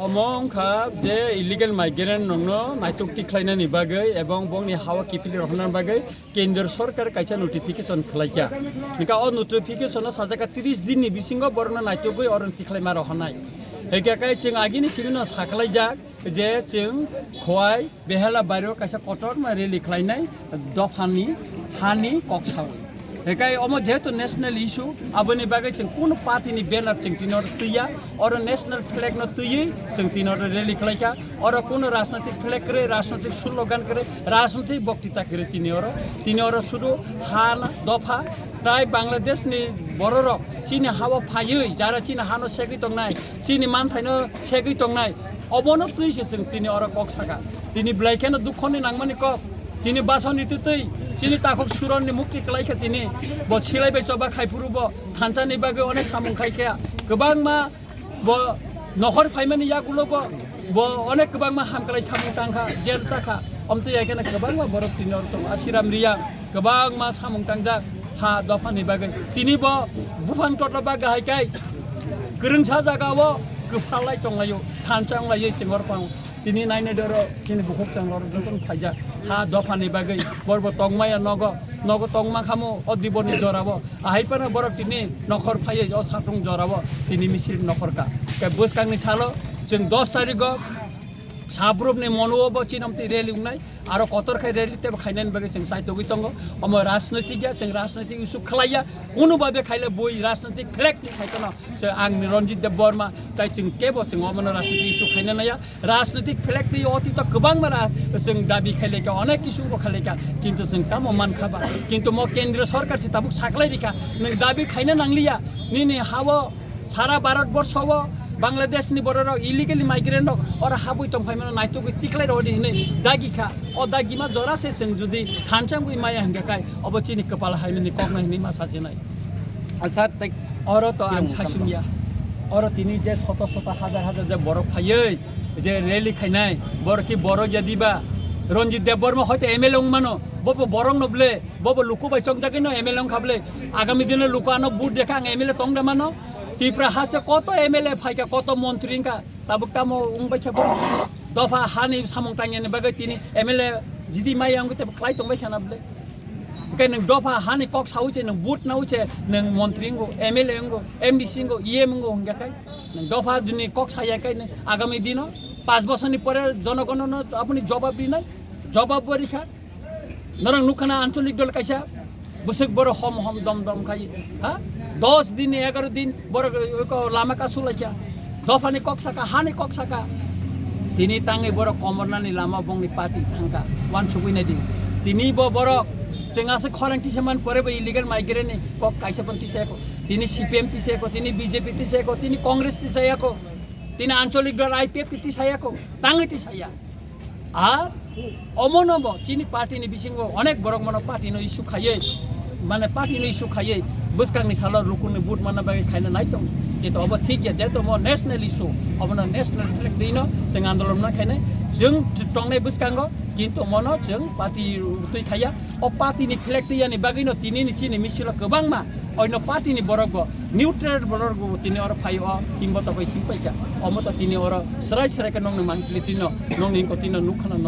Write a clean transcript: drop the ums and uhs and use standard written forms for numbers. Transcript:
Among the illegal migrant nongno naituk tiklaina ni bagai ebong bong ni hawa kipili rohnan bagai kendra sarkar kaisa notification khlaika nika o notification sajaka 30 din ni bisingo borna naituk goi oron tiklaima rohnai hega kai ching agini sibino saklai jak je ching khwai behala bairo kaisa kotor ma reli khlainai dofani hani koksaw Hekai omo jeto national issue aboni bagai ching kuno party ni banner ching tinor tuya or national flag no tuyi ching tinor rally khlaika or kuno rajnatik flag kare rajnatik slogan kare rajnatik boktita kare tinor sudu han dofa tai Bangladesh ni bororo chini hawa phayui jara chini hano segui tongnai chini man thaino segui tongnai obono tui ching tinor koksaka tini blaikeno dukhoni nangmani kok tini basoni tutui Chini takok suron ni mukti kelai ke tini, buat silai becoba kai puru bo, thanca ni bagai onek samung kai kaya, kebang ma, bo nohor payment ni ya kulo bo onek kebang ma ham kelai samung tangka, jel saka, tu ya kena kebang ma borok tini orang tu asiram riang, kebang ma samung tangja, ha dopan ni bagai, tini bo bukan kota bagai kai, kereng saja kau kepalai tong ayu, thanca ayu cengor pang. Tini naine doro tini bukhuk sang lor jokon phaja ha dofani bagai borbo tongmaya nogo tongma khamo odiboni jorabo ahai pana borok tini nokhor phai o chatung jorabo tini misir nokhor ka ke buskang ni salo jeng 10 tarik go Salbrom ni mono bo chinam ti reli unai aro kotor khai reli te khainan bagai jeng sai togi tongo omo rajnaitik ya jeng rajnaitik isu khlaya unu babe khaile boi rajnaitik flek ni khaitona se ang ni Ranjit de borma tai jeng kebo jeng omono rajnaitik isu khainana ya rajnaitik flek ni oti to gobang mara jeng dabi khaile ka onek isu ko khaile ka kintu jeng tamo man khaba kintu mo kendra sarkar chi tabuk saklai rika nang dabi khaina nanglia ni hawa sara bharat borsho ho Bangladesh ni bororo illegally migrant or habui tong phaimano naitu ko tiklai rodi ne dagi kha o dagi ma jora se seng judi khancham ko maya hanga kai obo chini kapala haile ni kok nai ma sache nai asat tek oro to ang sasumya oro tini je shota hajar je borok phayei je rally khainai bor ki boro jadi ba Ranjit de borma hoyto MLA mano bobo borong noble bobo luku bai chong jake no MLA khable agami dine luku ano bud dekha ang MLA tong de mano Tipra haste koto MLA phaika koto montri ka tabuk tamo ungbai chabo dofa hani samung tangya ne bagai tini MLA jidi mai ang te klai tong bai sanable kai nang dofa hani kok sauche nang but nauche nang montri ngo MLA ngo MDC ngo EM ngo hongya kai nang dofa juni kok saya kai ne agami dino 5 বছর ni pore জনগণ আপনি জবাব দিনাই জবাব পরীক্ষা নরং নুখানা আঞ্চলিক দল কাইসা বুসুক বড় হম দম খাই হ্যাঁ 10 दिन 11 दिन বড় লামাকা সুলাইয়া দফানি ককসাকা হানি ককসাকা তিনি তাঙ্গে বড় কমরনানি লামা বংনি পাতি থাঙ্কা ওয়ান সুবিনা দি তিনি বড় চেঙ্গাসে খরাংটি সমান পরে ইলিগাল মাইগ্রেন্ট কক কাইসাপন তিসায়কো তিনি সিপিএম তিসায়কো তিনি বিজেপি তিসায়কো তিনি কংগ্রেস তিসায়কো তিনি আঞ্চলিক দল আইপিএফ তিসায়কো তাঙ্গে তিসায়া আর অমনব চিনি পার্টি নি বিসিঙ্গ অনেক বড় বড় পার্টি নো ইস্যু খাইয়ে মানে পার্টি নো ইস্যু খাইয়ে বুসকাংনি সালো রুকুনি বুট মানা বাগে খাইনা নাইতং যেতো अब ঠিক या जेतो म नेशनल इशू अब न नेशनल फ्लैग दिनो जों आन्दोलन न खाइनाय जों टंनाय बुसकांगो किन्तु मनो जों पार्टी रुतै खाया अ पार्टी नि फ्लैग दियानि बागैनो तिनि नि चिनि मिसिल गोबां मा অন্য পার্টি নি বড় গো নিউট্রাল বড় গো তিনি ওর ফাই ও কিংবা তবে হিপাইকা অমত তিনি ওর সরাই সরাই কে নং মানলি তিন নং নি কো তিন নুখানা ন